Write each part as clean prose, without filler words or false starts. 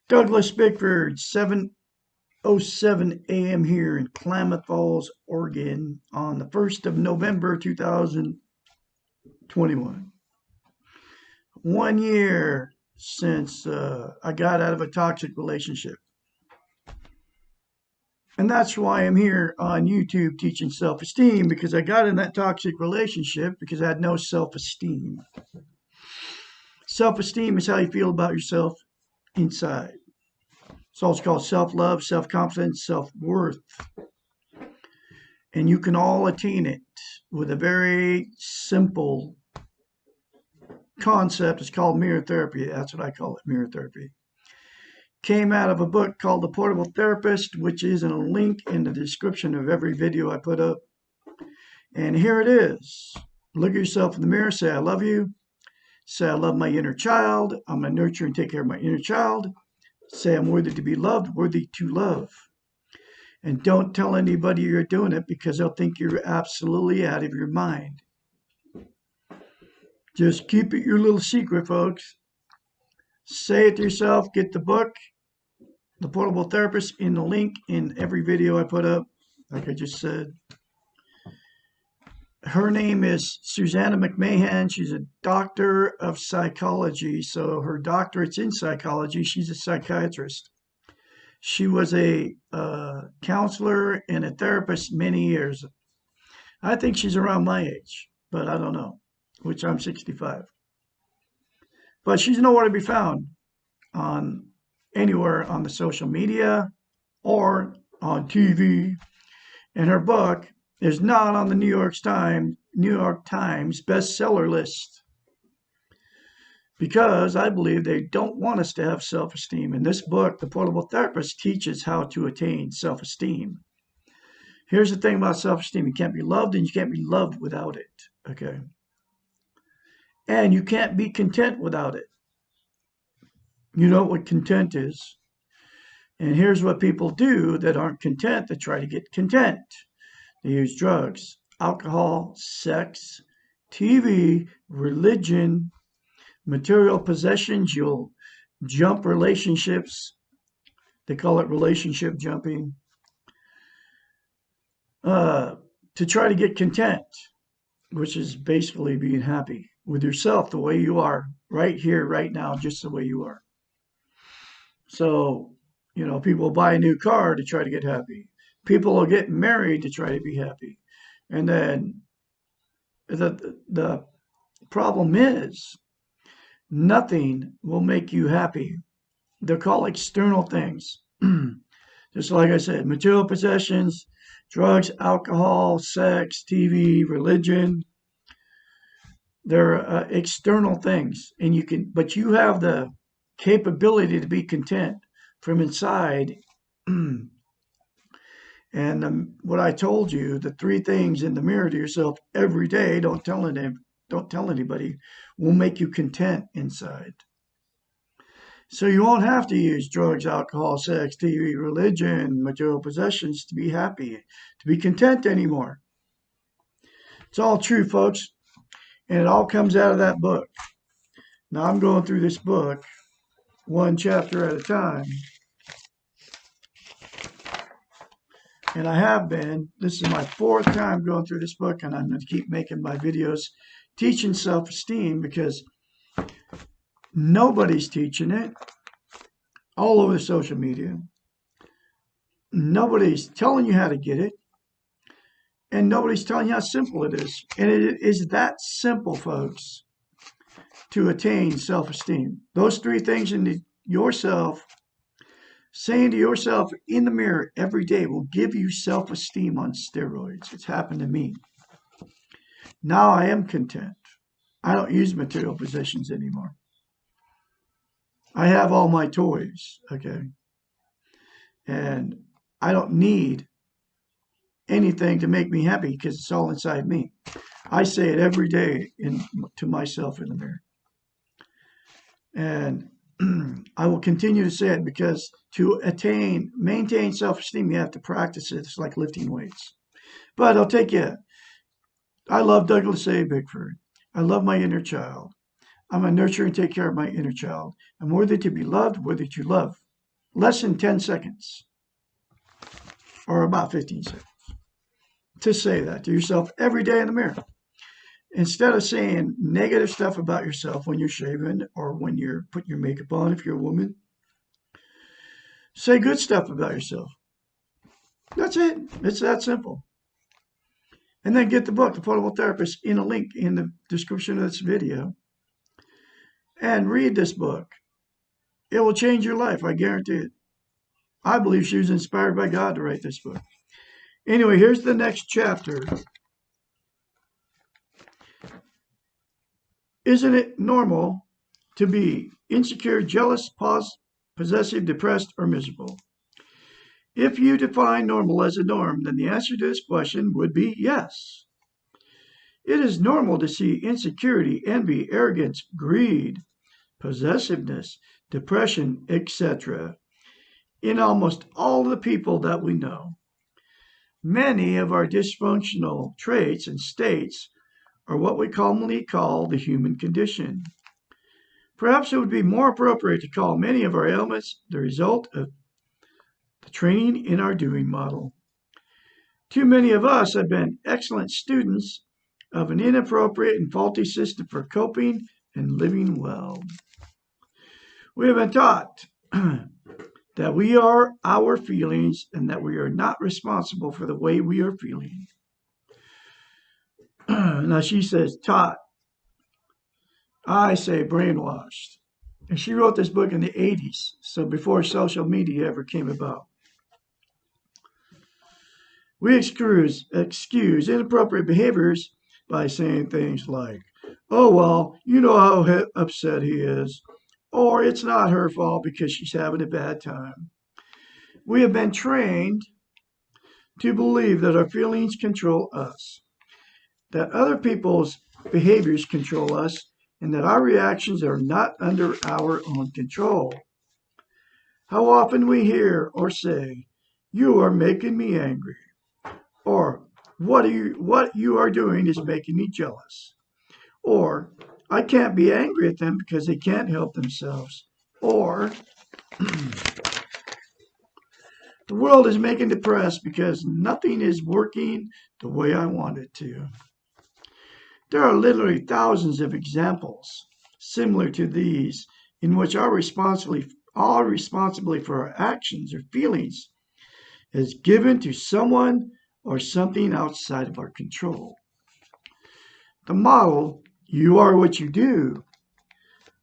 Douglas Bickford, 7:07 a.m. here in Klamath Falls, Oregon on the 1st of November 2021. 1 year since I got out of a toxic relationship. And that's why I'm here on YouTube teaching self-esteem, because I got in that toxic relationship because I had no self-esteem. Self-esteem is how you feel about yourself inside. It's also called self-love, self-confidence, self-worth. And you can all attain it with a very simple concept. It's called mirror therapy. That's what I call it, mirror therapy. Came out of a book called The Portable Therapist, which is in a link in the description of every video I put up. And here it is. Look at yourself in the mirror. Say, I love you. Say, I love my inner child. I'm going to nurture and take care of my inner child. Say, I'm worthy to be loved, worthy to love. And don't tell anybody you're doing it, because they'll think you're absolutely out of your mind. Just keep it your little secret, folks. Say it to yourself. Get the book, The Portable Therapist, in the link in every video I put up, like I just said. Her name is Susanna McMahon. She's a doctor of psychology. So her doctorate's in psychology. She's a psychiatrist. She was a counselor and a therapist many years. I think she's around my age, but I don't know, which I'm 65. But she's nowhere to be found on anywhere on the social media or on TV. And her book is not on the New York Times bestseller list, because I believe they don't want us to have self-esteem. In this book, The Portable Therapist teaches how to attain self-esteem. Here's the thing about self-esteem. You can't be loved, and you can't be loved without it, okay? And you can't be content without it. You know what content is. And here's what people do that aren't content, that try to get content. They use drugs, alcohol, sex, TV, religion, material possessions. You'll jump relationships. They call it relationship jumping. To try to get content, which is basically being happy with yourself the way you are, right here, right now, just the way you are. So, people buy a new car to try to get happy. People will get married to try to be happy. And then the problem is, nothing will make you happy. They're called external things. Just like I said, material possessions, drugs, alcohol, sex, TV, religion. They're external things. But you have the capability to be content from inside. And what I told you, the 3 things in the mirror to yourself every day, don't tell anybody, will make you content inside. So you won't have to use drugs, alcohol, sex, TV, religion, material possessions to be happy, to be content anymore. It's all true, folks. And it all comes out of that book. Now I'm going through this book one chapter at a time. And I have been. This is my 4th time going through this book, and I'm going to keep making my videos teaching self-esteem, because nobody's teaching it all over social media. Nobody's telling you how to get it, and nobody's telling you how simple it is. And it is that simple, folks, to attain self-esteem. Those 3 things in yourself, saying to yourself in the mirror every day, will give you self-esteem on steroids. It's happened to me. Now I am content. I don't use material possessions anymore. I have all my toys, okay? And I don't need anything to make me happy, because it's all inside me. I say it every day to myself in the mirror. And I will continue to say it, because to maintain self-esteem, you have to practice it. It's like lifting weights. But I'll take you. I love Douglas A. Bickford. I love my inner child. I'm going to nurture and take care of my inner child. I'm worthy to be loved, worthy to love. less than 10 seconds, or about 15 seconds, to say that to yourself every day in the mirror. Instead of saying negative stuff about yourself when you're shaving or when you're putting your makeup on, if you're a woman, say good stuff about yourself. That's it. It's that simple. And then get the book, The Portable Therapist, in a link in the description of this video. And read this book. It will change your life, I guarantee it. I believe she was inspired by God to write this book. Anyway, here's the next chapter. Isn't it normal to be insecure, jealous, possessive, depressed, or miserable? If you define normal as a norm, then the answer to this question would be yes. It is normal to see insecurity, envy, arrogance, greed, possessiveness, depression, etc. in almost all the people that we know. Many of our dysfunctional traits and states are what we commonly call the human condition. Perhaps it would be more appropriate to call many of our ailments the result of the training in our doing model. Too many of us have been excellent students of an inappropriate and faulty system for coping and living well. We have been taught that we are our feelings and that we are not responsible for the way we are feeling. Now she says taught. I say brainwashed. And she wrote this book in the 80s, so before social media ever came about. We excuse inappropriate behaviors by saying things like, oh, well, you know how upset he is, or it's not her fault because she's having a bad time. We have been trained to believe that our feelings control us, that other people's behaviors control us, and that our reactions are not under our own control. How often we hear or say, you are making me angry, or what you are doing is making me jealous, or I can't be angry at them because they can't help themselves, or the world is making depressed because nothing is working the way I want it to. There are literally thousands of examples similar to these in which our responsibility for our actions or feelings is given to someone or something outside of our control. The model, you are what you do,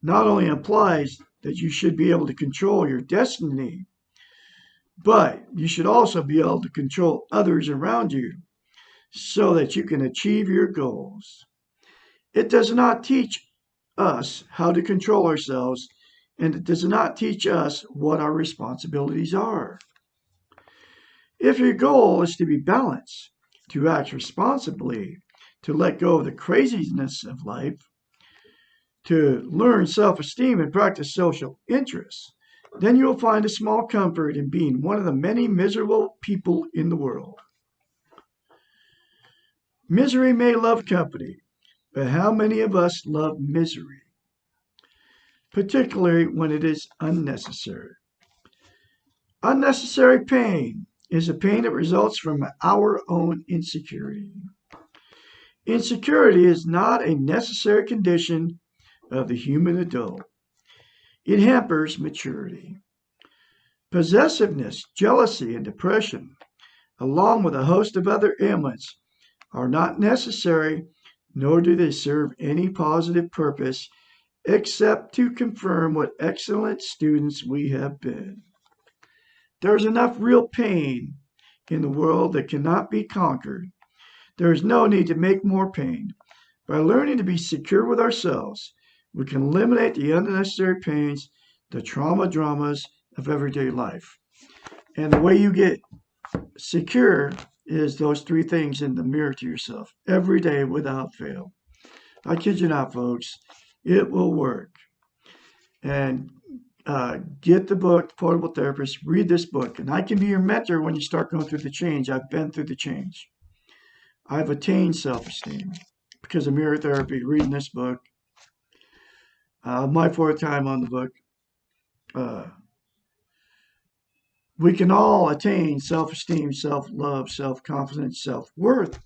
not only implies that you should be able to control your destiny, but you should also be able to control others around you so that you can achieve your goals. It does not teach us how to control ourselves, and it does not teach us what our responsibilities are. If your goal is to be balanced, to act responsibly, to let go of the craziness of life, to learn self-esteem and practice social interests, then you'll find a small comfort in being one of the many miserable people in the world. Misery may love company, but how many of us love misery, particularly when it is unnecessary? Unnecessary pain is a pain that results from our own insecurity. Insecurity is not a necessary condition of the human adult. It hampers maturity. Possessiveness, jealousy, and depression, along with a host of other ailments, are not necessary, nor do they serve any positive purpose except to confirm what excellent students we have been. There's enough real pain in the world that cannot be conquered. There is no need to make more pain. By learning to be secure with ourselves, we can eliminate the unnecessary pains, the dramas of everyday life. And the way you get secure is those three things in the mirror to yourself every day without fail. I kid you not, folks. It will work. And get the book, Portable Therapist. Read this book. And I can be your mentor when you start going through the change. I've been through the change. I've attained self-esteem because of mirror therapy, reading this book. My fourth time on the book. We can all attain self-esteem, self-love, self-confidence, self-worth.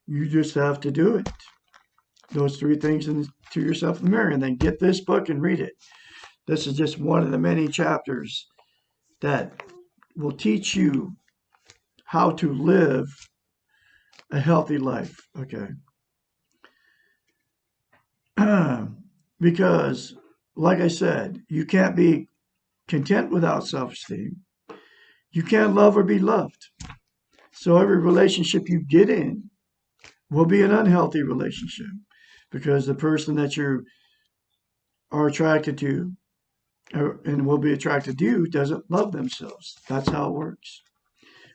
You just have to do it. Those three things to yourself in the mirror, and then get this book and read it. This is just one of the many chapters that will teach you how to live a healthy life. Okay. Because, like I said, you can't be content without self-esteem. You can't love or be loved. So every relationship you get in will be an unhealthy relationship because the person that you are attracted to and will be attracted to you doesn't love themselves. That's how it works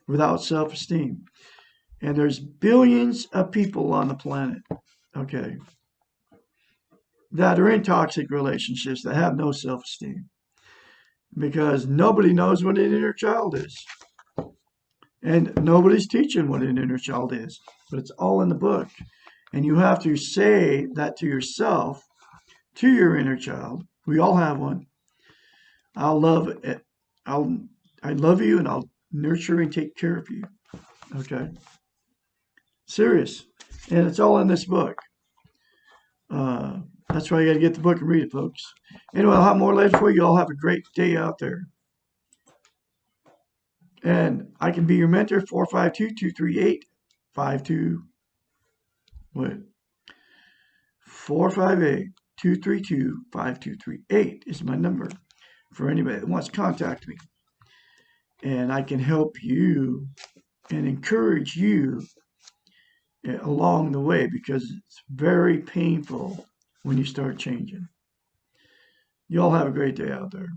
without self-esteem. And there's billions of people on the planet, okay, that are in toxic relationships that have no self-esteem because nobody knows what an inner child is. And nobody's teaching what an inner child is, but it's all in the book. And you have to say that to yourself, to your inner child. We all have one. I'll love it. I love you and I'll nurture and take care of you. Okay. Serious. And it's all in this book. That's why you got to get the book and read it, folks. Anyway, I'll have more later for you. All have a great day out there. And I can be your mentor, 452-238-52. What? 458-232-5238 is my number for anybody that wants to contact me. And I can help you and encourage you along the way because it's very painful when you start changing. You all have a great day out there.